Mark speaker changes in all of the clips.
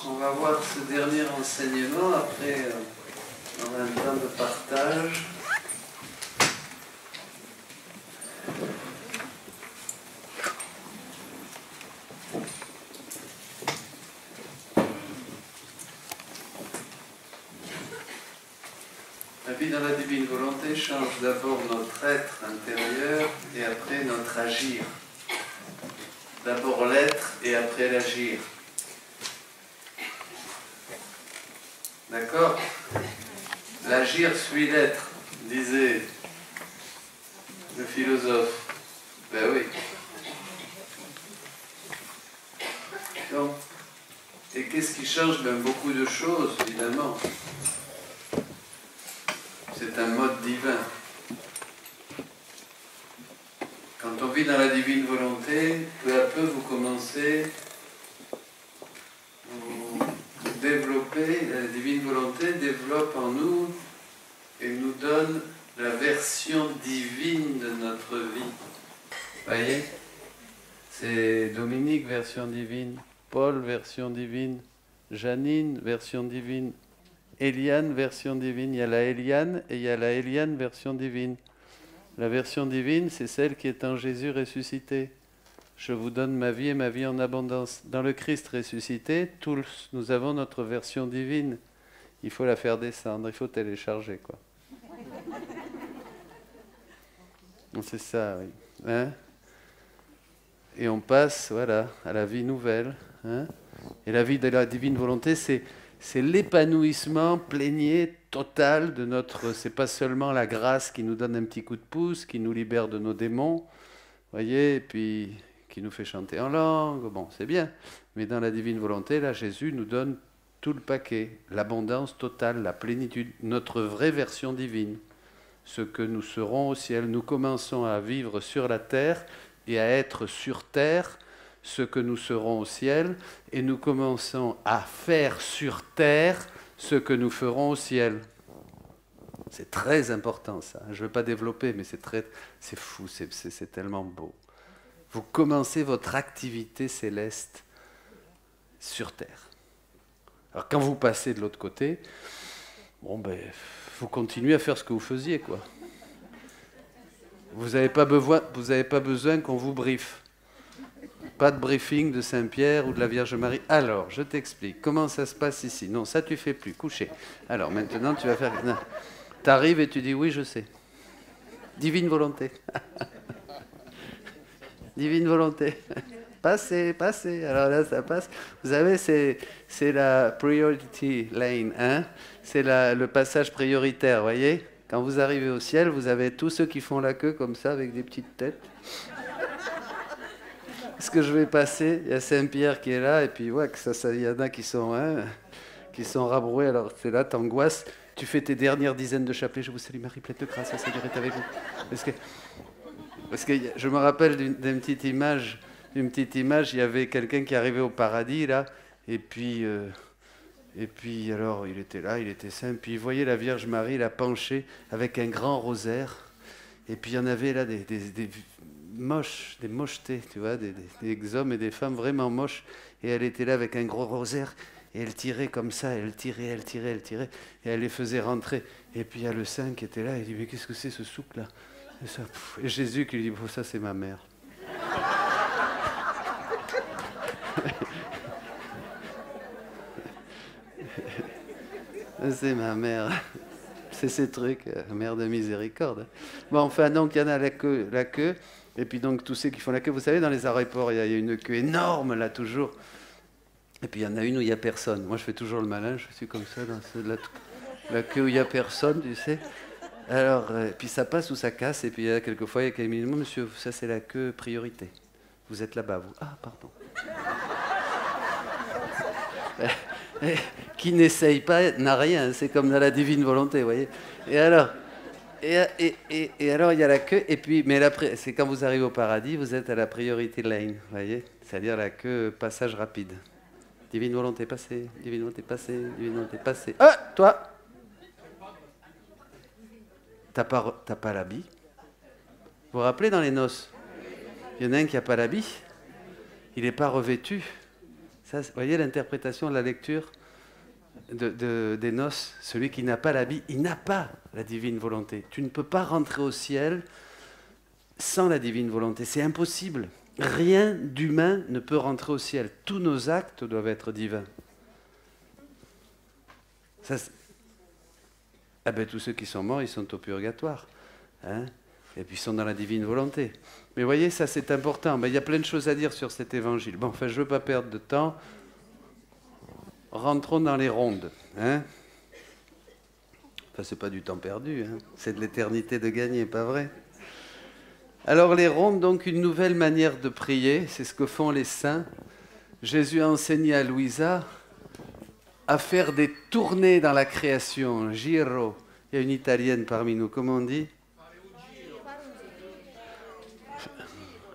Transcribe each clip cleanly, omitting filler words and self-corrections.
Speaker 1: On va voir ce dernier enseignement, après on a un temps de partage. La vie dans la divine volonté change d'abord notre être intérieur et après notre agir. D'abord l'être et après l'agir. D'accord? L'agir suit l'être, disait le philosophe. Ben oui. Donc, et qu'est-ce qui change? Ben beaucoup de choses, évidemment. C'est un mode divin. Quand on vit dans la divine volonté, peu à peu vous commencez, vous développez, la divine volonté développe en nous et nous donne la version divine de notre vie. Voyez? C'est Dominique, version divine, Paul, version divine, Janine, version divine, Eliane, version divine. Il y a la Eliane et il y a la Eliane, version divine. La version divine, c'est celle qui est en Jésus ressuscité. Je vous donne ma vie et ma vie en abondance. Dans le Christ ressuscité, tous, nous avons notre version divine. Il faut la faire descendre, il faut télécharger, quoi. C'est ça, oui. Hein? Et on passe, voilà, à la vie nouvelle. Hein? Et la vie de la divine volonté, c'est l'épanouissement plénier total de notre... C'est pas seulement la grâce qui nous donne un petit coup de pouce, qui nous libère de nos démons, voyez, et puis qui nous fait chanter en langue, bon, c'est bien. Mais dans la divine volonté, là, Jésus nous donne tout le paquet, l'abondance totale, la plénitude, notre vraie version divine. Ce que nous serons au ciel. Nous commençons à vivre sur la terre et à être sur terre ce que nous serons au ciel, et nous commençons à faire sur terre ce que nous ferons au ciel. C'est très important ça. Je ne veux pas développer, mais c'est fou, c'est tellement beau. Vous commencez votre activité céleste sur terre. Alors quand vous passez de l'autre côté, bon ben, vous continuez à faire ce que vous faisiez, quoi. Vous n'avez pas besoin qu'on vous briefe. Pas de briefing de Saint-Pierre ou de la Vierge Marie. Alors, je t'explique. Comment ça se passe ici? Non, ça tu fais plus. Coucher. Alors, maintenant, tu vas faire... Tu arrives et tu dis, oui, je sais. Divine volonté. Divine volonté. Passez, passez. Alors là, ça passe. Vous savez, c'est la priority lane. Hein? C'est le passage prioritaire, voyez? Quand vous arrivez au ciel, vous avez tous ceux qui font la queue comme ça, avec des petites têtes. Est-ce que je vais passer? Il y a Saint-Pierre qui est là, et puis ouais, il y en a qui sont rabroués, alors c'est là, t'angoisses. Tu fais tes dernières dizaines de chapelets. Je vous salue Marie, pleine de grâce, le Seigneur est avec vous. Parce que je me rappelle d'une petite image, il y avait quelqu'un qui arrivait au paradis, là, et puis alors il était là, il était saint, puis il voyait la Vierge Marie, là, penchée, avec un grand rosaire, et puis il y en avait là des moches, des mochetés, tu vois, des hommes et des femmes vraiment moches, et elle était là avec un gros rosaire, et elle tirait comme ça, elle tirait, et elle les faisait rentrer. Et puis il y a le saint qui était là, il dit, mais qu'est-ce que c'est ce souk là? Et Jésus qui lui dit, oh, ça c'est ma mère. C'est ma mère. C'est ces trucs, mère de miséricorde. Bon, enfin, donc il y en a la queue. Et puis donc tous ceux qui font la queue, vous savez, dans les aéroports, il y a une queue énorme là toujours. Et puis il y en a une où il n'y a personne. Moi je fais toujours le malin, je suis comme ça dans la queue où il n'y a personne, tu sais. Alors, puis ça passe ou ça casse, et puis il y a quelquefois, il y a quelqu'un qui me dit, monsieur, ça c'est la queue priorité. Vous êtes là-bas, vous. Ah, pardon. Qui n'essaye pas n'a rien, c'est comme dans la divine volonté, vous voyez. Et alors... Et alors, il y a la queue, et puis, mais c'est quand vous arrivez au paradis, vous êtes à la priority lane, vous voyez, c'est-à-dire la queue passage rapide. Divine volonté passée, divine volonté passée, divine volonté passée. Ah, toi, t'as pas l'habit. Vous vous rappelez dans les noces, il y en a un qui n'a pas l'habit, il n'est pas revêtu. Ça, vous voyez l'interprétation de la lecture des noces. Celui qui n'a pas l'habit, il n'a pas la divine volonté. Tu ne peux pas rentrer au ciel sans la divine volonté. C'est impossible. Rien d'humain ne peut rentrer au ciel. Tous nos actes doivent être divins. Ça, ah ben, tous ceux qui sont morts, ils sont au purgatoire. Hein, et puis ils sont dans la divine volonté. Mais vous voyez, ça c'est important. Ben, il y a plein de choses à dire sur cet évangile. Bon, enfin, je ne veux pas perdre de temps. Rentrons dans les rondes. Hein. Enfin, ce n'est pas du temps perdu. Hein. C'est de l'éternité de gagner, pas vrai? Alors les rondes, donc une nouvelle manière de prier. C'est ce que font les saints. Jésus a enseigné à Louisa à faire des tournées dans la création. Giro. Il y a une italienne parmi nous. Comment on dit?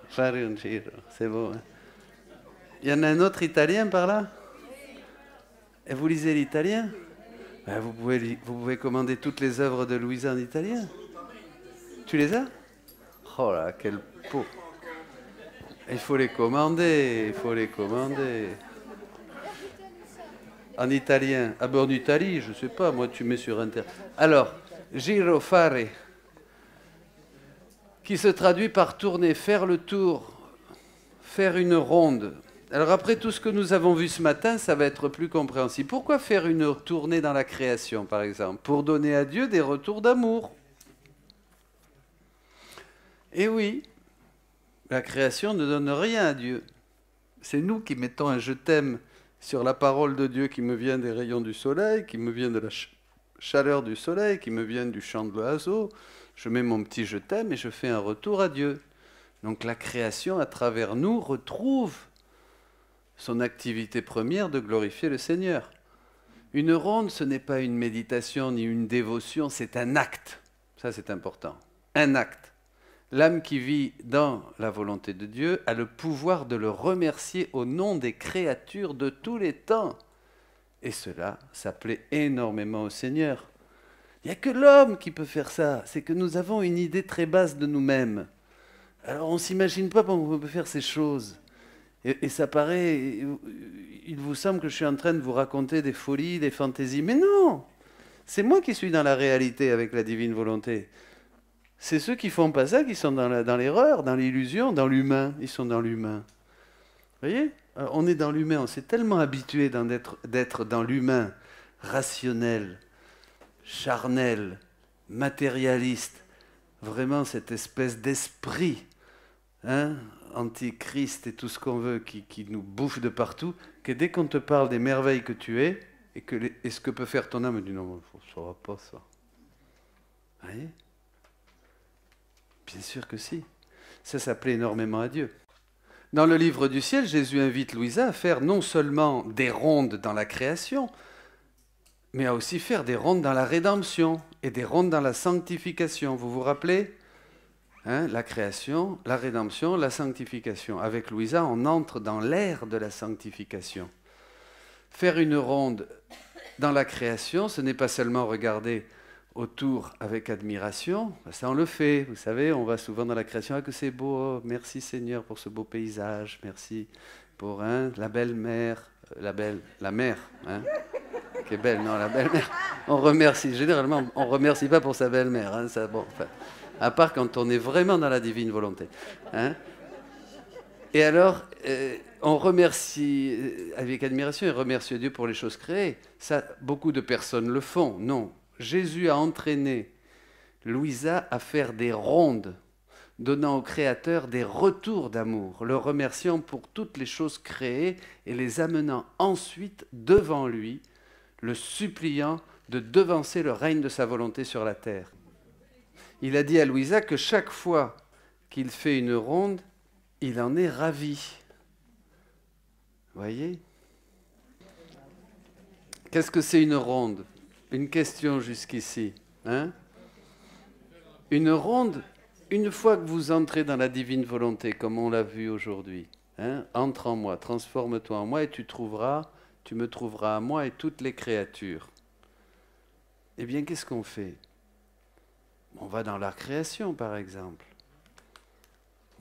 Speaker 1: Fare un giro. C'est beau. Hein. Il y en a un autre italien par là? Et vous lisez l'italien? Ben, vous pouvez commander toutes les œuvres de Louisa en italien. Tu les as? Oh là, quel pot! Il faut les commander, il faut les commander. En italien. Ah ben en Italie, je ne sais pas, moi tu mets sur Internet. Alors, giro fare, qui se traduit par tourner, faire le tour, faire une ronde. Alors après tout ce que nous avons vu ce matin, ça va être plus compréhensible. Pourquoi faire une tournée dans la création, par exemple? Pour donner à Dieu des retours d'amour. Et oui, la création ne donne rien à Dieu. C'est nous qui mettons un je t'aime sur la parole de Dieu qui me vient des rayons du soleil, qui me vient de la chaleur du soleil, qui me vient du chant de l'oiseau. Je mets mon petit je t'aime et je fais un retour à Dieu. Donc la création, à travers nous, retrouve son activité première de glorifier le Seigneur. Une ronde, ce n'est pas une méditation ni une dévotion, c'est un acte. Ça, c'est important. Un acte. L'âme qui vit dans la volonté de Dieu a le pouvoir de le remercier au nom des créatures de tous les temps. Et cela, ça plaît énormément au Seigneur. Il n'y a que l'homme qui peut faire ça. C'est que nous avons une idée très basse de nous-mêmes. Alors on ne s'imagine pas comment on peut faire ces choses. Et ça paraît, il vous semble que je suis en train de vous raconter des folies, des fantaisies. Mais non! C'est moi qui suis dans la réalité avec la divine volonté. C'est ceux qui font pas ça qui sont dans l'erreur, dans l'illusion, dans l'humain. Ils sont dans l'humain. Vous voyez? Alors, on est dans l'humain, on s'est tellement habitué d'être dans l'humain, rationnel, charnel, matérialiste. Vraiment cette espèce d'esprit, hein, antichrist et tout ce qu'on veut, qui nous bouffe de partout, que dès qu'on te parle des merveilles que tu es, et ce que peut faire ton âme, on dit non, ça va pas ça. Vous voyez? Bien sûr que si. Ça plaît énormément à Dieu. Dans le livre du ciel, Jésus invite Louisa à faire non seulement des rondes dans la création, mais à aussi faire des rondes dans la rédemption et des rondes dans la sanctification. Vous vous rappelez? Hein, la création, la rédemption, la sanctification. Avec Louisa, on entre dans l'ère de la sanctification. Faire une ronde dans la création, ce n'est pas seulement regarder autour avec admiration, ça on le fait, vous savez, on va souvent dans la création, ah que c'est beau, oh, merci Seigneur pour ce beau paysage, merci pour la belle mer, la mer, hein, qui est belle, non, la belle mer, on remercie, généralement on ne remercie pas pour sa belle mère, hein, ça, bon, enfin, à part quand on est vraiment dans la divine volonté. Hein. Et alors, on remercie avec admiration et remercie Dieu pour les choses créées. Ça, beaucoup de personnes le font, non. Jésus a entraîné Louisa à faire des rondes, donnant au Créateur des retours d'amour, le remerciant pour toutes les choses créées et les amenant ensuite devant lui, le suppliant de devancer le règne de sa volonté sur la terre. Il a dit à Louisa que chaque fois qu'il fait une ronde, il en est ravi. Voyez ? Qu'est-ce que c'est une ronde ? Une question jusqu'ici. Hein? Une ronde, une fois que vous entrez dans la divine volonté, comme on l'a vu aujourd'hui, hein, entre en moi, transforme-toi en moi et tu me trouveras à moi et toutes les créatures. Eh bien, qu'est-ce qu'on fait? On va dans la création, par exemple.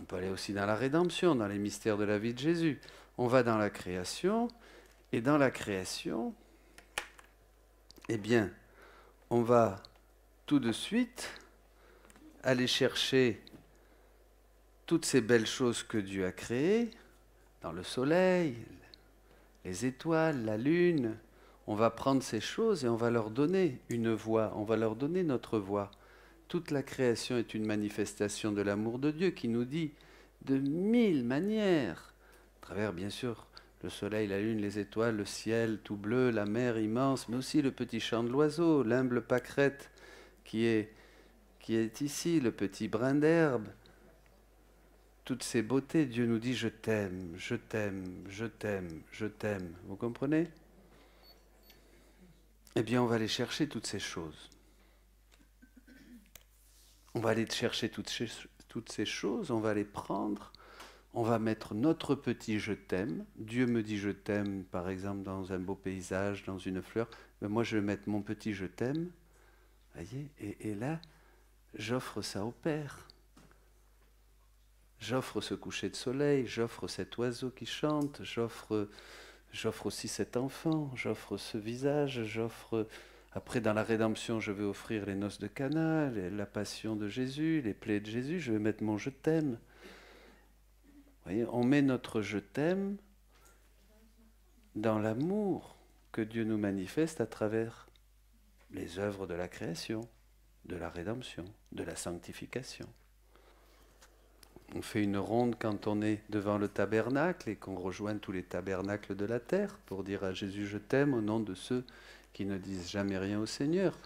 Speaker 1: On peut aller aussi dans la rédemption, dans les mystères de la vie de Jésus. on va dans la création, et dans la création, eh bien, on va tout de suite aller chercher toutes ces belles choses que Dieu a créées, dans le soleil, les étoiles, la lune. On va prendre ces choses et on va leur donner une voix, on va leur donner notre voix. Toute la création est une manifestation de l'amour de Dieu qui nous dit de 1000 manières, à travers bien sûr le soleil, la lune, les étoiles, le ciel tout bleu, la mer immense, mais aussi le petit chant de l'oiseau, l'humble pâquerette qui est ici, le petit brin d'herbe. Toutes ces beautés, Dieu nous dit « je t'aime, je t'aime, je t'aime, je t'aime ». Vous comprenez? Eh bien, on va aller chercher toutes ces choses. On va aller chercher toutes ces choses, on va les prendre, on va mettre notre petit « je t'aime ». Dieu me dit « je t'aime », par exemple, dans un beau paysage, dans une fleur. Mais moi, je vais mettre mon petit « je t'aime ». Voyez, et là, j'offre ça au Père. J'offre ce coucher de soleil, j'offre cet oiseau qui chante, j'offre aussi cet enfant, j'offre ce visage, j'offre... Après, dans la rédemption, je vais offrir les noces de Cana, la passion de Jésus, les plaies de Jésus, je vais mettre mon « je t'aime ». Vous voyez, on met notre « je t'aime » dans l'amour que Dieu nous manifeste à travers les œuvres de la création, de la rédemption, de la sanctification. On fait une ronde quand on est devant le tabernacle et qu'on rejoint tous les tabernacles de la terre pour dire à Jésus « je t'aime » au nom de ceux qui ne disent jamais rien au Seigneur.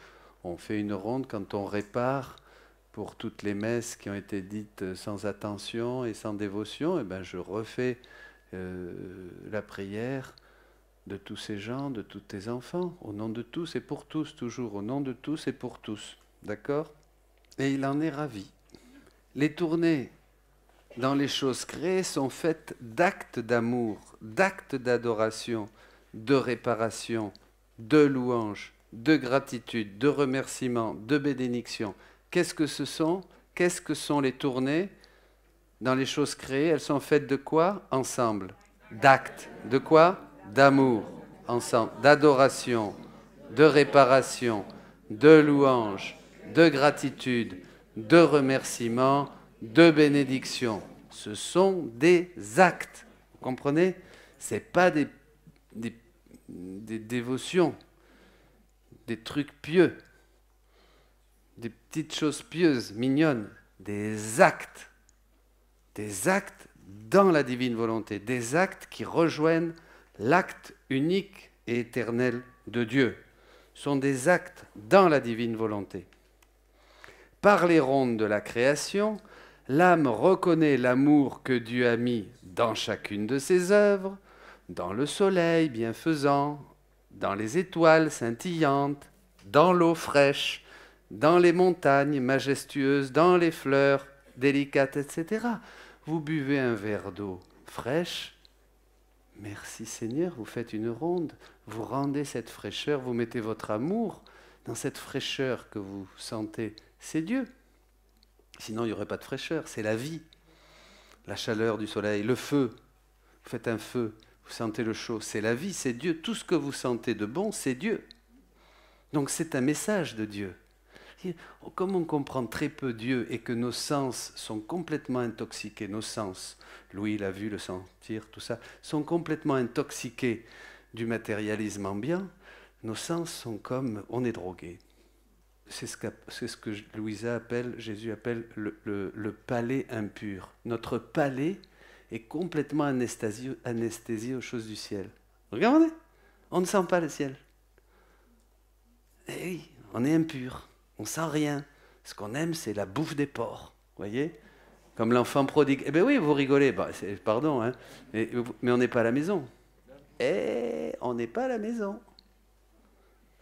Speaker 1: On fait une ronde quand on répare pour toutes les messes qui ont été dites sans attention et sans dévotion. Et bien je refais la prière de tous ces gens, de tous tes enfants, au nom de tous et pour tous, toujours au nom de tous et pour tous. D'accord? Et il en est ravi. Les tournées dans les choses créées sont faites d'actes d'amour, d'actes d'adoration, de réparation, de louange, de gratitude, de remerciement, de bénédiction. Qu'est-ce que ce sont? Qu'est-ce que sont les tournées dans les choses créées? Elles sont faites de quoi? Ensemble. D'actes. De quoi? D'amour. Ensemble. D'adoration, de réparation, de louange, de gratitude, de remerciement, de bénédiction. Ce sont des actes. Vous comprenez? Ce n'est pas des dévotions, des trucs pieux, des petites choses pieuses, mignonnes, des actes dans la divine volonté, des actes qui rejoignent l'acte unique et éternel de Dieu. Ce sont des actes dans la divine volonté. Par les rondes de la création, l'âme reconnaît l'amour que Dieu a mis dans chacune de ses œuvres, dans le soleil bienfaisant, dans les étoiles scintillantes, dans l'eau fraîche, dans les montagnes majestueuses, dans les fleurs délicates, etc. Vous buvez un verre d'eau fraîche, merci Seigneur, vous faites une ronde, vous rendez cette fraîcheur, vous mettez votre amour dans cette fraîcheur que vous sentez, c'est Dieu. Sinon, il n'y aurait pas de fraîcheur, c'est la vie, la chaleur du soleil, le feu. Vous faites un feu, vous sentez le chaud, c'est la vie, c'est Dieu. Tout ce que vous sentez de bon, c'est Dieu. Donc c'est un message de Dieu. Comme on comprend très peu Dieu et que nos sens sont complètement intoxiqués, nos sens, l'ouïe, la vue, le sentir, tout ça, sont complètement intoxiqués du matérialisme ambiant, nos sens sont comme, on est drogué. C'est ce que Louisa appelle, Jésus appelle le palais impur. Notre palais est complètement anesthésié aux choses du ciel. Regardez, on ne sent pas le ciel. Eh oui, on est impur, on sent rien. Ce qu'on aime, c'est la bouffe des porcs, voyez? Comme l'enfant prodigue. Eh bien oui, vous rigolez, pardon, hein, mais on n'est pas à la maison. On n'est pas à la maison.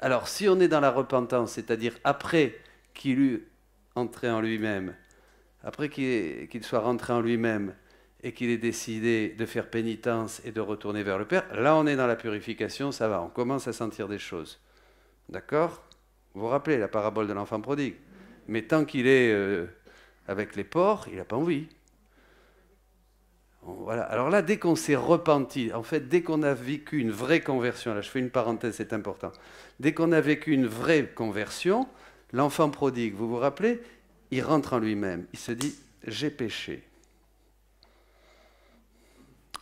Speaker 1: Alors, si on est dans la repentance, c'est-à-dire après qu'il eut entré en lui-même, après qu'il soit rentré en lui-même et qu'il ait décidé de faire pénitence et de retourner vers le Père, là on est dans la purification, ça va, on commence à sentir des choses. D'accord? Vous vous rappelez la parabole de l'enfant prodigue? Mais tant qu'il est avec les porcs, il n'a pas envie. Voilà. Alors là, dès qu'on s'est repenti, en fait, dès qu'on a vécu une vraie conversion, là je fais une parenthèse, c'est important, dès qu'on a vécu une vraie conversion, l'enfant prodigue, vous vous rappelez, il rentre en lui-même, il se dit, j'ai péché.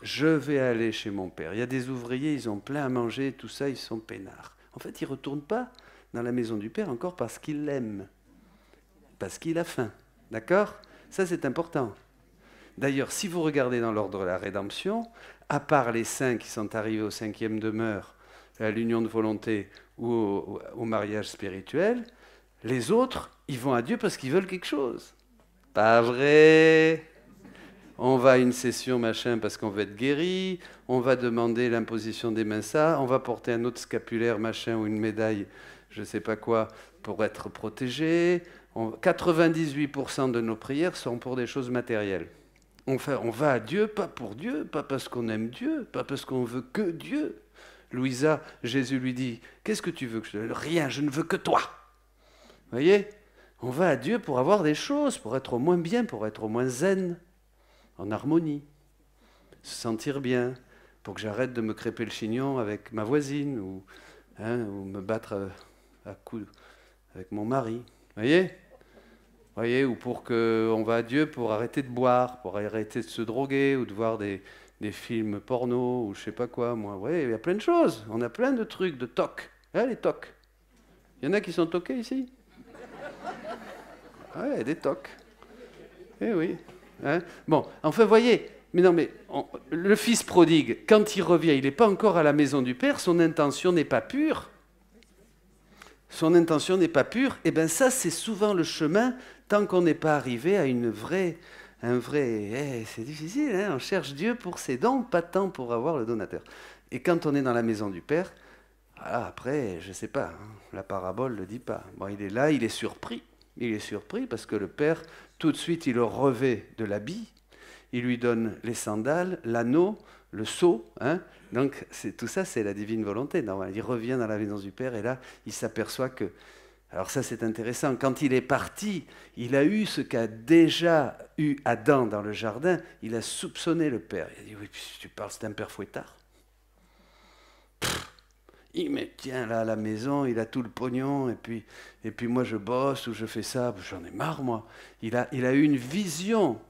Speaker 1: Je vais aller chez mon père. Il y a des ouvriers, ils ont plein à manger, tout ça, ils sont peinards. En fait, ils ne retournent pas dans la maison du père encore parce qu'il l'aime, parce qu'il a faim. D'accord? Ça, c'est important. D'ailleurs, si vous regardez dans l'ordre de la rédemption, à part les saints qui sont arrivés au 5e demeure, à l'union de volonté ou au mariage spirituel, les autres, ils vont à Dieu parce qu'ils veulent quelque chose. Pas vrai? On va à une session machin parce qu'on veut être guéri, on va demander l'imposition des mains ça, on va porter un autre scapulaire machin ou une médaille, je ne sais pas quoi, pour être protégé. 98% de nos prières sont pour des choses matérielles. On va à Dieu, pas pour Dieu, pas parce qu'on aime Dieu, pas parce qu'on veut que Dieu. Louisa, Jésus lui dit, qu'est-ce que tu veux que je te donne? Rien, je ne veux que toi. Vous voyez? On va à Dieu pour avoir des choses, pour être au moins bien, pour être au moins zen, en harmonie, se sentir bien, pour que j'arrête de me crêper le chignon avec ma voisine, ou me battre à coups avec mon mari. Vous voyez, ou pour qu'on va à Dieu pour arrêter de boire, pour arrêter de se droguer, ou de voir des films porno, ou je sais pas quoi, moi. Oui, il y a plein de choses. On a plein de trucs, de tocs. Les tocs. Il y en a qui sont toqués ici? Ouais, des tocs. Eh oui. Bon, enfin, voyez, le fils prodigue, quand il revient, il n'est pas encore à la maison du père, son intention n'est pas pure. Son intention n'est pas pure, et bien ça, c'est souvent le chemin, tant qu'on n'est pas arrivé à c'est difficile, hein, on cherche Dieu pour ses dons, pas tant pour avoir le donateur. Et quand on est dans la maison du père, voilà, après, je ne sais pas, hein, la parabole ne le dit pas. Bon, il est là, il est surpris. Il est surpris parce que le père, tout de suite, il le revêt de l'habit, il lui donne les sandales, l'anneau, le sceau. Hein. Donc tout ça, c'est la divine volonté. Normal. Il revient dans la maison du père et là, il s'aperçoit que... Alors ça, c'est intéressant. Quand il est parti, il a eu ce qu'a déjà eu Adam dans le jardin. Il a soupçonné le père. Il a dit, oui, puis tu parles, c'est un père fouettard. Il me tient là à la maison, il a tout le pognon, et puis moi je bosse ou je fais ça, j'en ai marre moi. Il a eu une vision,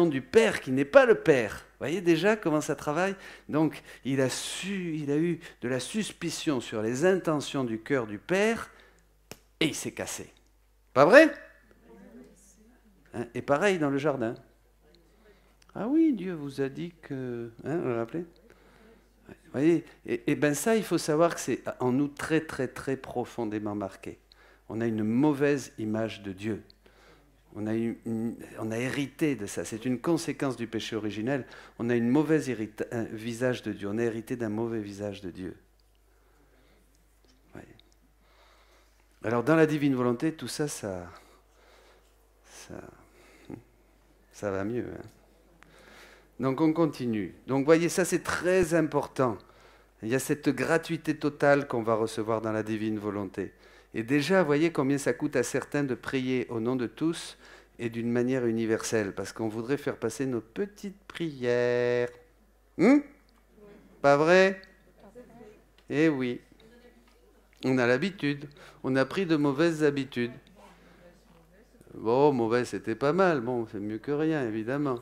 Speaker 1: du père qui n'est pas le père. Vous voyez déjà comment ça travaille? Donc il a eu de la suspicion sur les intentions du cœur du père, et il s'est cassé. Pas vrai? Hein? Et pareil dans le jardin. Ah oui, Dieu vous a dit que... Hein, vous vous rappelez? Vous voyez, et bien ça, il faut savoir que c'est en nous très, très, très profondément marqué. On a une mauvaise image de Dieu. On a hérité de ça. C'est une conséquence du péché originel. On a une mauvaise visage de Dieu. On a hérité d'un mauvais visage de Dieu. Ouais. Alors, dans la divine volonté, tout ça, ça va mieux. Hein. Donc on continue. Donc voyez, ça c'est très important. Il y a cette gratuité totale qu'on va recevoir dans la divine volonté. Et déjà, voyez combien ça coûte à certains de prier au nom de tous et d'une manière universelle, parce qu'on voudrait faire passer nos petites prières. Pas vrai? Eh oui. On a l'habitude. On a pris de mauvaises habitudes. Bon, mauvais, c'était pas mal. Bon, c'est mieux que rien, évidemment.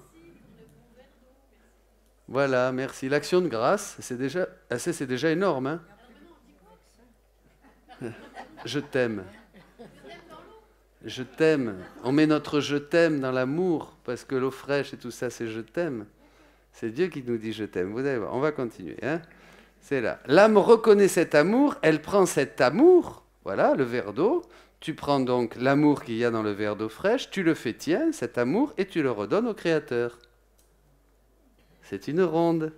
Speaker 1: Voilà, merci. L'action de grâce, c'est déjà énorme. Hein. Je t'aime. Je t'aime. On met notre je t'aime dans l'amour, parce que l'eau fraîche et tout ça, c'est je t'aime. C'est Dieu qui nous dit je t'aime. Vous allez voir, on va continuer. Hein. C'est là. L'âme reconnaît cet amour, elle prend cet amour, voilà, le verre d'eau. Tu prends donc l'amour qu'il y a dans le verre d'eau fraîche, tu le fais tien, cet amour, et tu le redonnes au Créateur. C'est une ronde.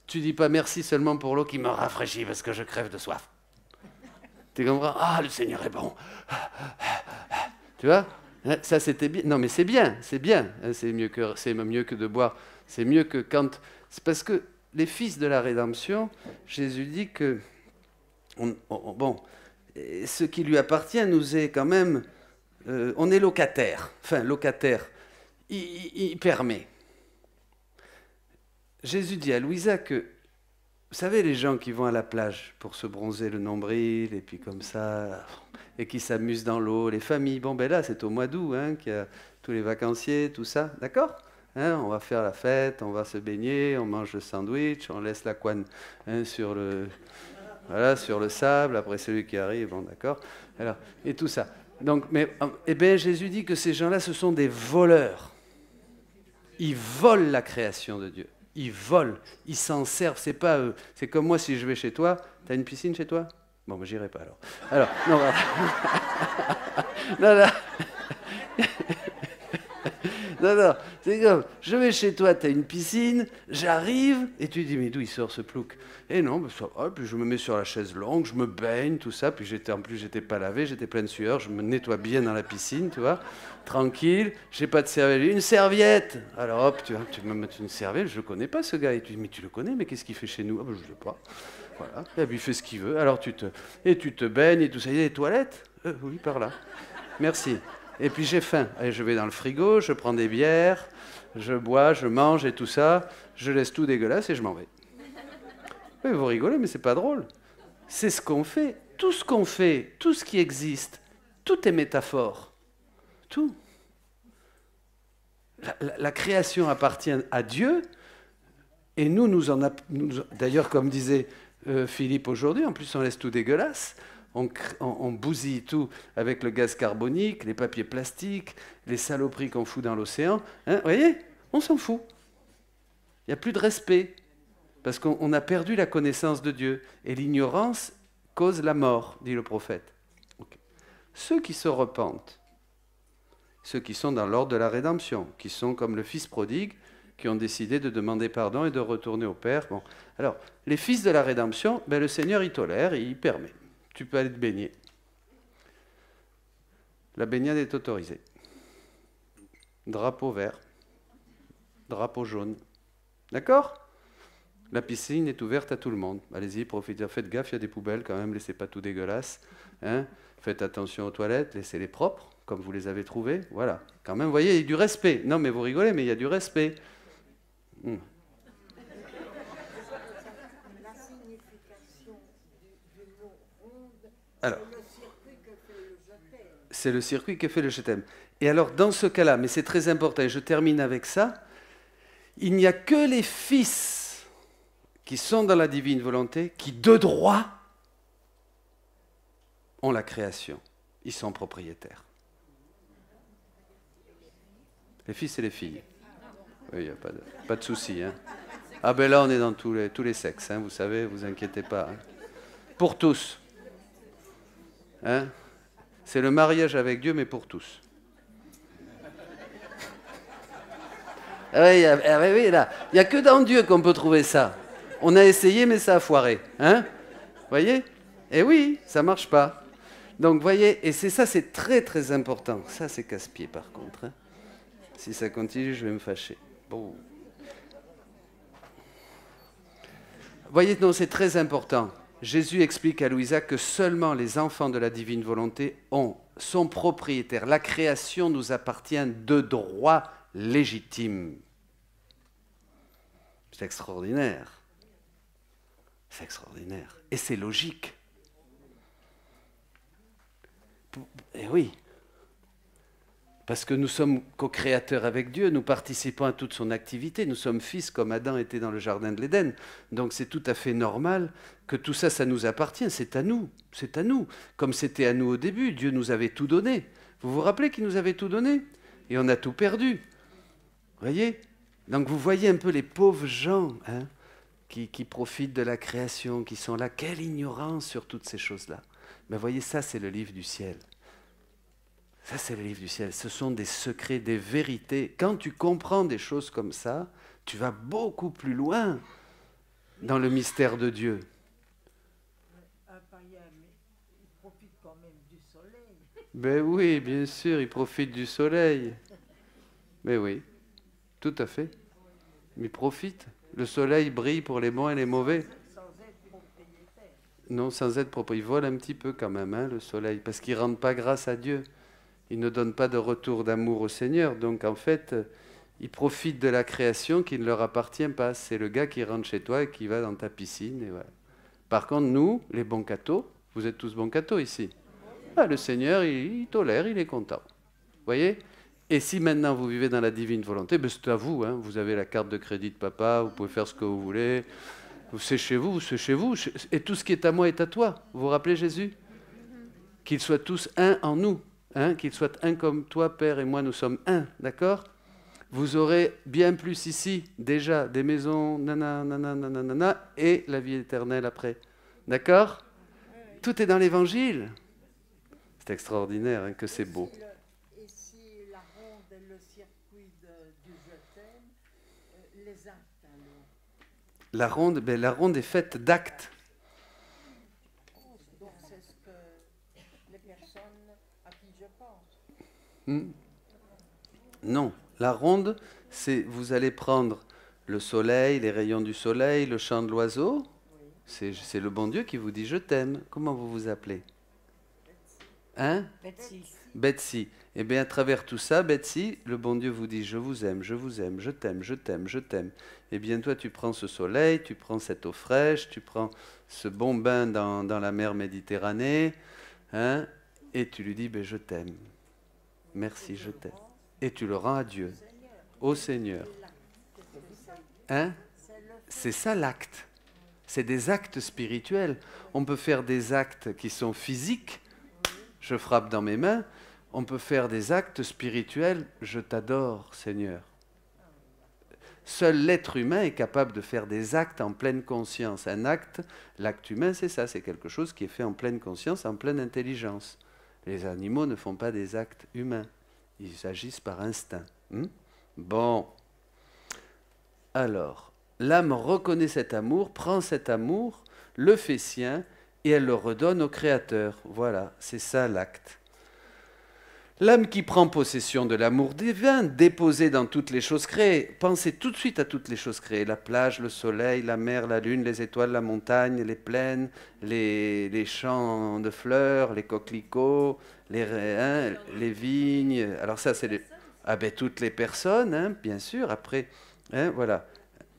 Speaker 1: Tu dis pas merci seulement pour l'eau qui me rafraîchit parce que je crève de soif. Tu comprends? Ah, le Seigneur est bon. Tu vois? Ça, c'était bien. Non, mais c'est bien, c'est bien. C'est mieux que de boire. C'est mieux que quand... C'est parce que les fils de la rédemption, Jésus dit que... Bon, ce qui lui appartient nous est quand même... on est locataire. Enfin, locataire. Il permet. Jésus dit à Louisa que, vous savez, les gens qui vont à la plage pour se bronzer le nombril, et puis comme ça, et qui s'amusent dans l'eau, les familles, bon ben là c'est au mois d'août, hein, qu'il y a tous les vacanciers, tout ça, d'accord, hein, on va faire la fête, on va se baigner, on mange le sandwich, on laisse la couenne, hein, sur le sable, après celui qui arrive, bon d'accord, alors, et tout ça. Donc, mais, eh bien Jésus dit que ces gens-là, ce sont des voleurs. Ils volent la création de Dieu. Ils volent, ils s'en servent. C'est pas eux. C'est comme moi si je vais chez toi. T'as une piscine chez toi? Bon, ben, j'irai pas alors. Alors, non, non, non. Non, non, c'est comme, je vais chez toi, tu as une piscine, j'arrive, et tu dis, mais d'où il sort ce plouc? Et non, ben ça va, puis je me mets sur la chaise longue, je me baigne, tout ça, puis en plus, j'étais pas lavé, j'étais plein de sueur, je me nettoie bien dans la piscine, tu vois, tranquille, j'ai pas de serviette, une serviette! Alors hop, tu me mets une serviette, je le connais pas ce gars, et tu dis, mais tu le connais, mais qu'est-ce qu'il fait chez nous? Ah ben, je sais pas. Voilà, et puis il fait ce qu'il veut, alors tu te baignes et tout ça, il y a des toilettes? Oui, par là. Merci. Et puis j'ai faim. Allez, je vais dans le frigo, je prends des bières, je bois, je mange et tout ça. Je laisse tout dégueulasse et je m'en vais. Oui, vous rigolez, mais c'est pas drôle. C'est ce qu'on fait. Tout ce qu'on fait, tout ce qui existe, tout est métaphore. Tout. La création appartient à Dieu et nous d'ailleurs, comme disait Philippe aujourd'hui, en plus on laisse tout dégueulasse. On bousille tout avec le gaz carbonique, les papiers plastiques, les saloperies qu'on fout dans l'océan. Hein, vous voyez, on s'en fout. Il n'y a plus de respect. Parce qu'on a perdu la connaissance de Dieu. Et l'ignorance cause la mort, dit le prophète. Okay. Ceux qui se repentent, ceux qui sont dans l'ordre de la rédemption, qui sont comme le fils prodigue, qui ont décidé de demander pardon et de retourner au Père. Bon. Alors, les fils de la rédemption, ben, le Seigneur, il tolère, il permet. Tu peux aller te baigner. La baignade est autorisée. Drapeau vert. Drapeau jaune. D'accord? La piscine est ouverte à tout le monde. Allez-y, profitez. Faites gaffe, il y a des poubelles quand même, laissez pas tout dégueulasse. Hein? Faites attention aux toilettes, laissez-les propres, comme vous les avez trouvées. Voilà. Quand même, vous voyez, il y a du respect. Non, mais vous rigolez, mais il y a du respect. Alors, c'est le circuit que fait le je t'aime. Et alors, dans ce cas-là, mais c'est très important, et je termine avec ça, il n'y a que les fils qui sont dans la divine volonté qui, de droit, ont la création. Ils sont propriétaires. Les fils et les filles. Oui, il n'y a pas de souci. Hein. Ah ben là, on est dans tous les sexes, hein, vous savez, vous inquiétez pas. Hein. Pour tous. Hein? C'est le mariage avec Dieu, mais pour tous. Ah oui, oui, là, il n'y a que dans Dieu qu'on peut trouver ça. On a essayé, mais ça a foiré. Hein? Voyez? Eh oui, ça ne marche pas. Donc, voyez, et c'est ça, c'est très, très important. Ça, c'est casse-pied, par contre. Hein? Si ça continue, je vais me fâcher. Bon. Voyez, non, c'est très important. Jésus explique à Louisa que seulement les enfants de la divine volonté sont propriétaires. La création nous appartient de droit légitime. C'est extraordinaire. C'est extraordinaire. Et c'est logique. Et oui. Parce que nous sommes co-créateurs avec Dieu, nous participons à toute son activité, nous sommes fils comme Adam était dans le jardin de l'Éden. Donc c'est tout à fait normal que tout ça, ça nous appartient, c'est à nous, c'est à nous. Comme c'était à nous au début, Dieu nous avait tout donné. Vous vous rappelez qu'il nous avait tout donné? Et on a tout perdu. Vous voyez? Donc vous voyez un peu les pauvres gens hein, qui profitent de la création, qui sont là. Quelle ignorance sur toutes ces choses-là. Mais voyez, ça c'est le livre du ciel. Ça, c'est le livre du ciel. Ce sont des secrets, des vérités. Quand tu comprends des choses comme ça, tu vas beaucoup plus loin dans le mystère de Dieu.
Speaker 2: Un païen, mais il profite quand même du soleil.
Speaker 1: Ben oui, bien sûr, il profite du soleil. Mais oui, tout à fait. Il profite. Le soleil brille pour les bons et les mauvais.
Speaker 2: Sans être propriétaire.
Speaker 1: Non, sans être propriétaire. Il vole un petit peu quand même, hein, le soleil, parce qu'il ne rend pas grâce à Dieu. Il ne donne pas de retour d'amour au Seigneur. Donc en fait, Ils profitent de la création qui ne leur appartient pas. C'est le gars qui rentre chez toi et qui va dans ta piscine. Et voilà. Par contre, nous, les bons cathos, vous êtes tous bons cathos ici. Ah, le Seigneur, il tolère, il est content. Vous voyez? Et si maintenant vous vivez dans la divine volonté, ben c'est à vous. Hein. Vous avez la carte de crédit de papa, vous pouvez faire ce que vous voulez. C'est chez vous, c'est chez vous. Et tout ce qui est à moi est à toi. Vous vous rappelez Jésus? Qu'ils soient tous un en nous. Hein? Qu'ils soient un comme toi, Père, et moi, nous sommes un. D'accord? Vous aurez bien plus ici, déjà, des maisons, nanana, et la vie éternelle après. D'accord? Tout est dans l'Évangile. C'est extraordinaire, hein, que c'est beau.
Speaker 2: Et si la ronde est le circuit du je t'aime, les actes alors?
Speaker 1: La ronde est faite d'actes.
Speaker 2: Donc c'est ce que les personnes à qui je pense.
Speaker 1: Non. La ronde, c'est vous allez prendre le soleil, les rayons du soleil, le chant de l'oiseau. Oui. C'est le bon Dieu qui vous dit « je t'aime ». Comment vous vous appelez? Hein?
Speaker 2: Betsy.
Speaker 1: Betsy. Eh bien, à travers tout ça, Betsy, le bon Dieu vous dit « je vous aime, je vous aime, je t'aime, je t'aime, je t'aime ». Eh bien, toi, tu prends ce soleil, tu prends cette eau fraîche, tu prends ce bon bain dans la mer Méditerranée, hein, et tu lui dis ben, « je t'aime, merci, je t'aime ». Et tu le rends à Dieu, au Seigneur. Hein? C'est ça l'acte. C'est des actes spirituels. On peut faire des actes qui sont physiques. Je frappe dans mes mains. On peut faire des actes spirituels. Je t'adore, Seigneur. Seul l'être humain est capable de faire des actes en pleine conscience. Un acte, l'acte humain, c'est ça. C'est quelque chose qui est fait en pleine conscience, en pleine intelligence. Les animaux ne font pas des actes humains. Ils agissent par instinct. Bon. Alors, l'âme reconnaît cet amour, prend cet amour, le fait sien, et elle le redonne au Créateur. Voilà, c'est ça l'acte. L'âme qui prend possession de l'amour divin, déposé dans toutes les choses créées, pensez tout de suite à toutes les choses créées, la plage, le soleil, la mer, la lune, les étoiles, la montagne, les plaines, les champs de fleurs, les coquelicots, les vignes. Alors ça, c'est toutes les personnes, hein, bien sûr. Après, hein, voilà,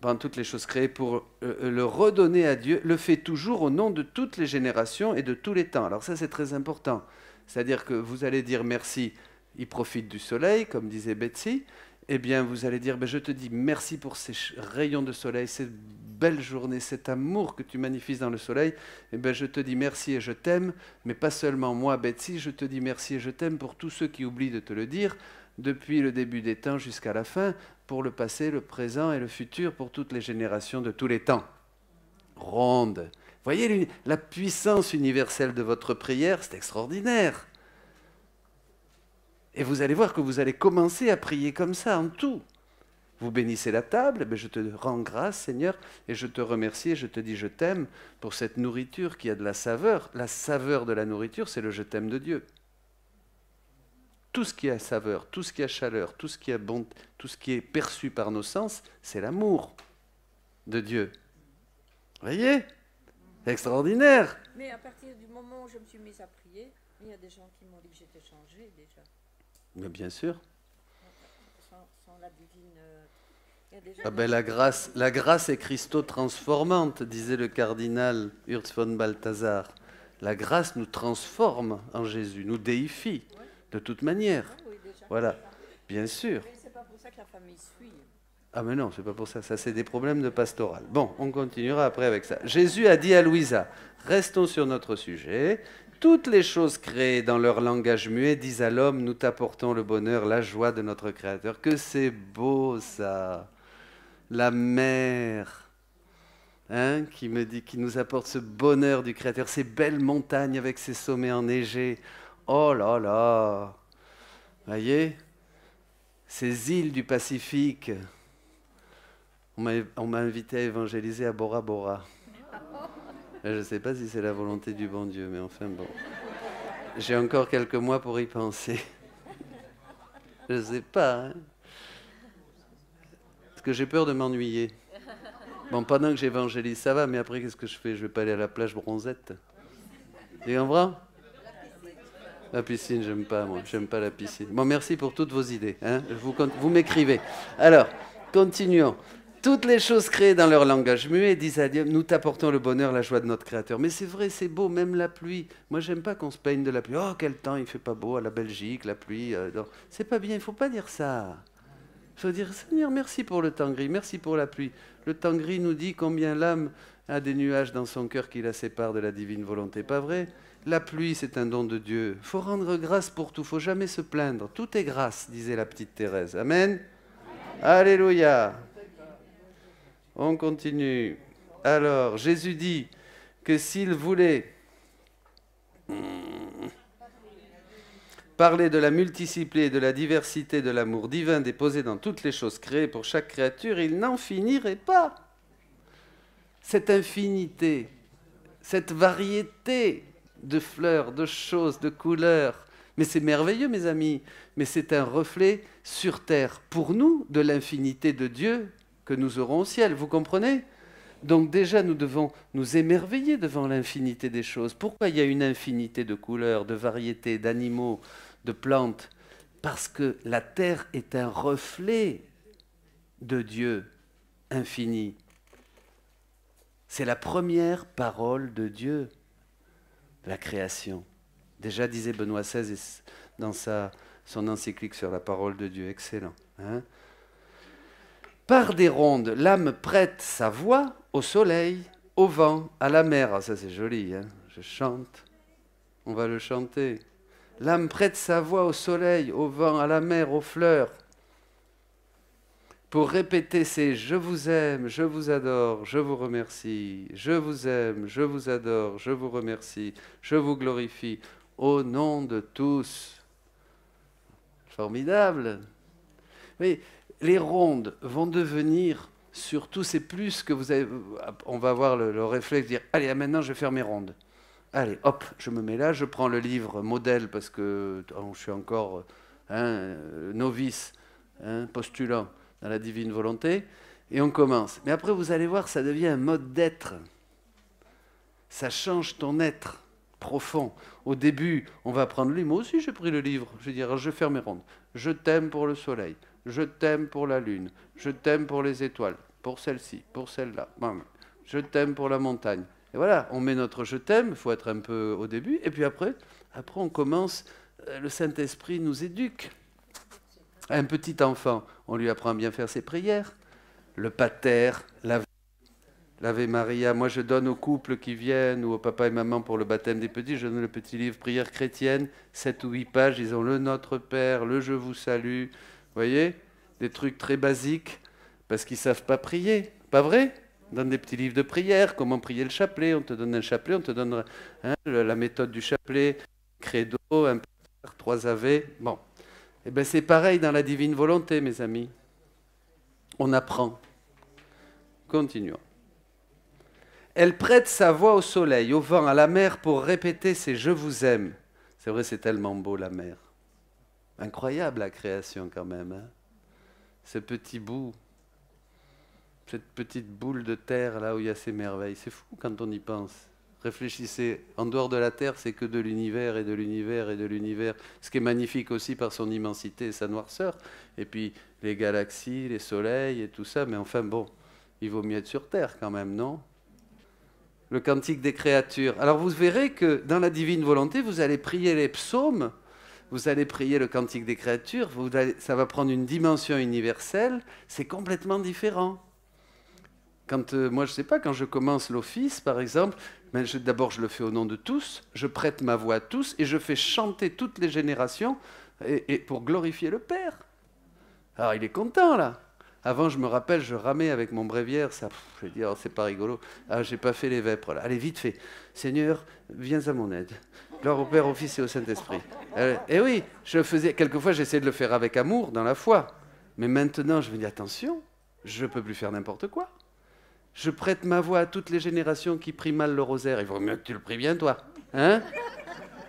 Speaker 1: prend toutes les choses créées pour le redonner à Dieu, le fait toujours au nom de toutes les générations et de tous les temps. Alors ça, c'est très important. C'est-à-dire que vous allez dire merci, il profite du soleil, comme disait Betsy, eh bien vous allez dire, je te dis merci pour ces rayons de soleil, cette belle journée, cet amour que tu manifestes dans le soleil, je te dis merci et je t'aime, mais pas seulement moi, Betsy, je te dis merci et je t'aime pour tous ceux qui oublient de te le dire, depuis le début des temps jusqu'à la fin, pour le passé, le présent et le futur, pour toutes les générations de tous les temps. Ronde. Voyez la puissance universelle de votre prière, c'est extraordinaire. Et vous allez voir que vous allez commencer à prier comme ça, en tout. Vous bénissez la table, je te rends grâce, Seigneur, et je te remercie, et je te dis je t'aime pour cette nourriture qui a de la saveur. La saveur de la nourriture, c'est le je t'aime de Dieu. Tout ce qui a saveur, tout ce qui a chaleur, tout ce qui a bonté, tout ce qui est perçu par nos sens, c'est l'amour de Dieu. Voyez ? C'est extraordinaire.
Speaker 3: Mais à partir du moment où je me suis mise à prier, il y a des gens qui m'ont dit que j'étais changée déjà.
Speaker 1: Mais bien sûr.
Speaker 3: Sans la divine... il y a des gens
Speaker 1: la grâce est Christo-transformante, disait le cardinal Urs von Balthasar. La grâce nous transforme en Jésus, nous déifie, de toute manière.
Speaker 3: Oui, déjà.
Speaker 1: Voilà, bien sûr.
Speaker 3: Mais c'est pas pour ça que la famille suit.
Speaker 1: Ah mais non, c'est pas pour ça. Ça, c'est des problèmes de pastoral. Bon, on continuera après avec ça. Jésus a dit à Louisa, restons sur notre sujet. Toutes les choses créées dans leur langage muet disent à l'homme, nous t'apportons le bonheur, la joie de notre Créateur. Que c'est beau ça. La mer, hein, qui nous apporte ce bonheur du Créateur. Ces belles montagnes avec ces sommets enneigés. Oh là là. Voyez, ces îles du Pacifique. On m'a invité à évangéliser à Bora Bora. Je ne sais pas si c'est la volonté du bon Dieu, mais enfin bon. J'ai encore quelques mois pour y penser. Je ne sais pas. Hein. Parce que j'ai peur de m'ennuyer. Bon, pendant que j'évangélise, ça va, mais après, qu'est-ce que je fais? Je ne vais pas aller à la plage bronzette. Tu comprends? La piscine, j'aime pas, moi. J'aime pas la piscine. Bon, merci pour toutes vos idées. Hein. Vous m'écrivez. Alors, continuons. Toutes les choses créées dans leur langage muet disent à Dieu, nous t'apportons le bonheur, la joie de notre Créateur. Mais c'est vrai, c'est beau, même la pluie. Moi, j'aime pas qu'on se plaigne de la pluie. Oh, quel temps, il fait pas beau à la Belgique, la pluie. C'est pas bien, il faut pas dire ça. Il faut dire, Seigneur, merci pour le temps gris, merci pour la pluie. Le temps gris nous dit combien l'âme a des nuages dans son cœur qui la séparent de la divine volonté. Pas vrai? La pluie, c'est un don de Dieu. Il faut rendre grâce pour tout, il ne faut jamais se plaindre. Tout est grâce, disait la petite Thérèse. Amen. Alléluia. On continue. Alors, Jésus dit que s'il voulait parler de la multiplicité et de la diversité de l'amour divin déposé dans toutes les choses créées pour chaque créature, il n'en finirait pas. Cette infinité, cette variété de fleurs, de choses, de couleurs. Mais c'est merveilleux, mes amis. Mais c'est un reflet sur terre, pour nous, de l'infinité de Dieu que nous aurons au ciel. Vous comprenez? Donc déjà, nous devons nous émerveiller devant l'infinité des choses. Pourquoi il y a une infinité de couleurs, de variétés, d'animaux, de plantes? Parce que la terre est un reflet de Dieu infini. C'est la première parole de Dieu, la création. Déjà, disait Benoît XVI dans son encyclique sur la parole de Dieu. Excellent. Hein? Par des rondes, l'âme prête sa voix au soleil, au vent, à la mer. Ah, ça, c'est joli. Hein? Je chante. On va le chanter. L'âme prête sa voix au soleil, au vent, à la mer, aux fleurs, pour répéter ces « je vous aime, je vous adore, je vous remercie, je vous aime, je vous adore, je vous remercie, je vous glorifie, au nom de tous ». Formidable. Mais les rondes vont devenir, surtout, c'est plus que vous avez... On va avoir le réflexe de dire « allez, maintenant je vais faire mes rondes ». Allez, hop, je me mets là, je prends le livre modèle parce que je suis encore novice, postulant dans la divine volonté, et on commence. Mais après, vous allez voir, ça devient un mode d'être. Ça change ton être profond. Au début, on va prendre le livre. Moi aussi, j'ai pris le livre. Je vais dire, je vais faire mes rondes. Je t'aime pour le soleil. Je t'aime pour la lune. Je t'aime pour les étoiles. Pour celle-ci, pour celle-là. Je t'aime pour la montagne. Et voilà, on met notre je t'aime. Il faut être un peu au début. Et puis après on commence. Le Saint-Esprit nous éduque. Un petit enfant, on lui apprend à bien faire ses prières. Le pater, l'Ave Maria. Moi, je donne aux couples qui viennent ou aux papa et maman pour le baptême des petits, je donne le petit livre prière chrétienne, 7 ou 8 pages, ils ont le Notre Père, le Je vous salue. Vous voyez? Des trucs très basiques, parce qu'ils ne savent pas prier. Pas vrai? On donne des petits livres de prière, comment prier le chapelet. On te donne un chapelet, on te donne la méthode du chapelet, credo, un pater, 3 ave. Bon. Eh bien, c'est pareil dans la divine volonté, mes amis. On apprend. Continuons. Elle prête sa voix au soleil, au vent, à la mer pour répéter ses « je vous aime ». C'est vrai, c'est tellement beau, la mer. Incroyable, la création, quand même. Hein? Ce petit bout, cette petite boule de terre, là où il y a ces merveilles. C'est fou quand on y pense. Réfléchissez, en dehors de la Terre, c'est que de l'univers et de l'univers et de l'univers. Ce qui est magnifique aussi par son immensité et sa noirceur. Et puis les galaxies, les soleils et tout ça. Mais enfin bon, il vaut mieux être sur Terre quand même, non? Le cantique des créatures. Alors vous verrez que dans la divine volonté, vous allez prier les psaumes, vous allez prier le cantique des créatures, ça va prendre une dimension universelle, c'est complètement différent. Quand, moi, je ne sais pas, quand je commence l'office, par exemple, d'abord, je le fais au nom de tous, je prête ma voix à tous et je fais chanter toutes les générations et pour glorifier le Père. Alors, il est content, là. Avant, je me rappelle, je ramais avec mon bréviaire, ça, je dis, oh, c'est pas rigolo. Ah, j'ai pas fait les vêpres, là. Allez, vite fait. Seigneur, viens à mon aide. Gloire au Père, au Fils et au Saint-Esprit. Et oui, je faisais, quelquefois, j'essayais de le faire avec amour, dans la foi. Mais maintenant, je me dis, attention, je ne peux plus faire n'importe quoi. Je prête ma voix à toutes les générations qui prient mal le rosaire. Il vaut mieux que tu le pries bien, toi. Hein?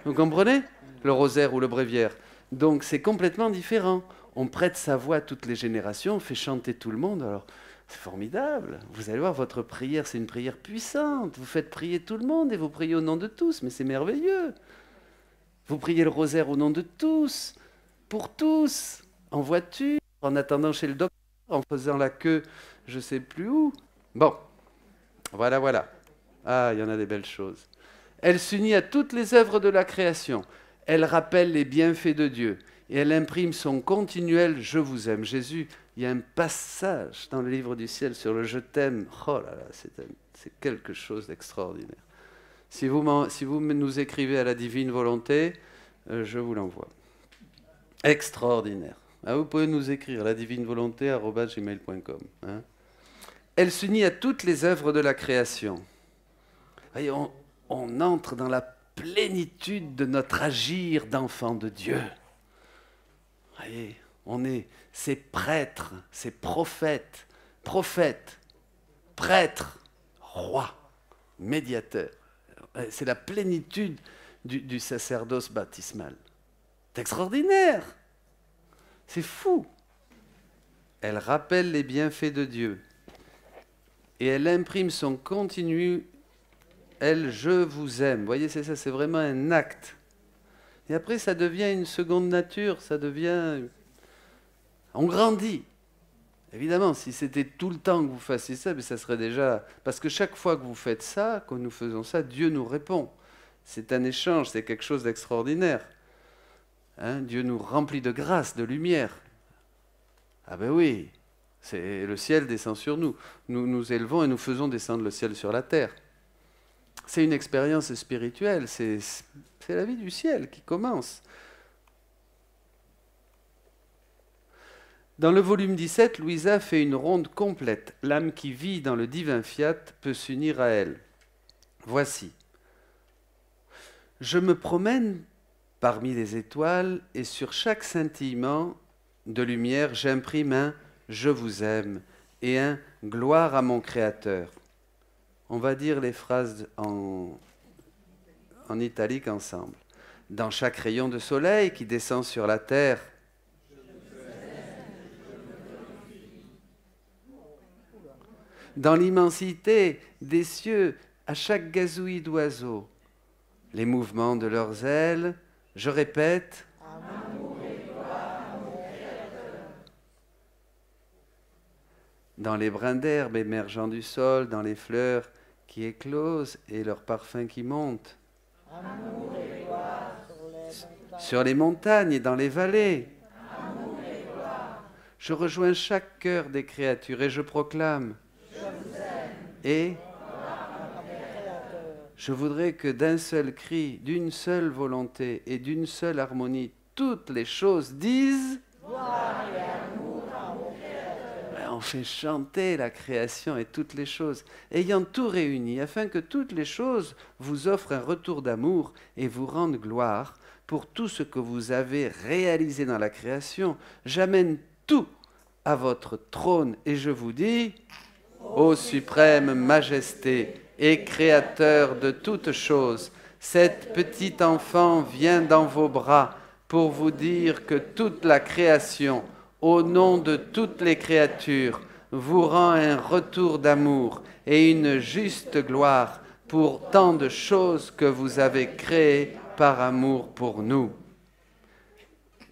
Speaker 1: Vous comprenez? Le rosaire ou le bréviaire. Donc, c'est complètement différent. On prête sa voix à toutes les générations, on fait chanter tout le monde. Alors, c'est formidable. Vous allez voir, votre prière, c'est une prière puissante. Vous faites prier tout le monde et vous priez au nom de tous. Mais c'est merveilleux. Vous priez le rosaire au nom de tous, pour tous, en voiture, en attendant chez le docteur, en faisant la queue je ne sais plus où. Bon, voilà. Ah, il y en a des belles choses. Elle s'unit à toutes les œuvres de la création. Elle rappelle les bienfaits de Dieu. Et elle imprime son continuel « Je vous aime ». Jésus, il y a un passage dans le livre du ciel sur le « Je t'aime ». Oh là là, c'est quelque chose d'extraordinaire. Si vous nous écrivez à la divine volonté, je vous l'envoie. Extraordinaire. Ah, vous pouvez nous écrire ladivinevolonté@gmail.com. Hein. Elle s'unit à toutes les œuvres de la création. Voyez, on entre dans la plénitude de notre agir d'enfant de Dieu. Voyez, ces prêtres, ces prophètes, prêtres, rois, médiateurs. C'est la plénitude du sacerdoce baptismal. C'est extraordinaire. C'est fou. Elle rappelle les bienfaits de Dieu. Et elle imprime son continu, elle, je vous aime. Vous voyez, c'est ça, c'est vraiment un acte. Et après, ça devient une seconde nature, ça devient... On grandit. Évidemment, si c'était tout le temps que vous fassiez ça, mais ça serait déjà... Parce que chaque fois que vous faites ça, quand nous faisons ça, Dieu nous répond. C'est un échange, c'est quelque chose d'extraordinaire. Hein, Dieu nous remplit de grâce, de lumière. Ah ben oui, le ciel descend sur nous. Nous nous élevons et nous faisons descendre le ciel sur la terre. C'est une expérience spirituelle, c'est la vie du ciel qui commence. Dans le volume 17, Louisa fait une ronde complète. L'âme qui vit dans le divin fiat peut s'unir à elle. Voici. Je me promène parmi les étoiles et sur chaque scintillement de lumière, j'imprime un « Je vous aime » et un « Gloire à mon Créateur ». On va dire les phrases en italique ensemble. Dans chaque rayon de soleil qui descend sur la terre, dans l'immensité des cieux, à chaque gazouillis d'oiseaux, les mouvements de leurs ailes, je répète, dans les brins d'herbe émergeant du sol, dans les fleurs qui éclosent et leurs parfums qui montent,
Speaker 2: Amour et gloire
Speaker 1: sur les montagnes et dans les vallées.
Speaker 2: Amour et gloire.
Speaker 1: Je rejoins chaque cœur des créatures et je proclame.
Speaker 2: Je vous aime.
Speaker 1: Et
Speaker 2: Mon Créateur.
Speaker 1: je voudrais que d'un seul cri, d'une seule volonté et d'une seule harmonie, toutes les choses disent.
Speaker 2: Gloire et amour à mon Créateur.
Speaker 1: On fait chanter la création et toutes les choses, ayant tout réuni, afin que toutes les choses vous offrent un retour d'amour et vous rendent gloire pour tout ce que vous avez réalisé dans la création. J'amène tout à votre trône et je vous dis, ô suprême majesté et créateur de toutes choses, cette petite enfant vient dans vos bras pour vous dire que toute la création, au nom de toutes les créatures, vous rend un retour d'amour et une juste gloire pour tant de choses que vous avez créées par amour pour nous.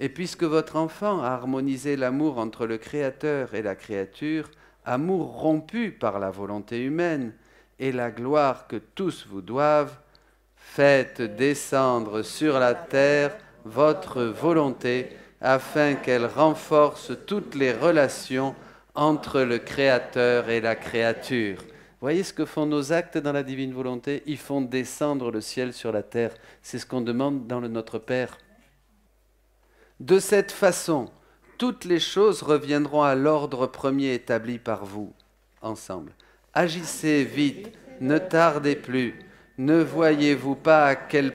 Speaker 1: Et puisque votre enfant a harmonisé l'amour entre le Créateur et la créature, amour rompu par la volonté humaine, et la gloire que tous vous doivent, faites descendre sur la terre votre volonté, afin qu'elle renforce toutes les relations entre le Créateur et la créature. Voyez ce que font nos actes dans la divine volonté? Ils font descendre le ciel sur la terre. C'est ce qu'on demande dans le Notre Père. De cette façon, toutes les choses reviendront à l'ordre premier établi par vous, ensemble. Agissez vite, ne tardez plus. Ne voyez-vous pas à quel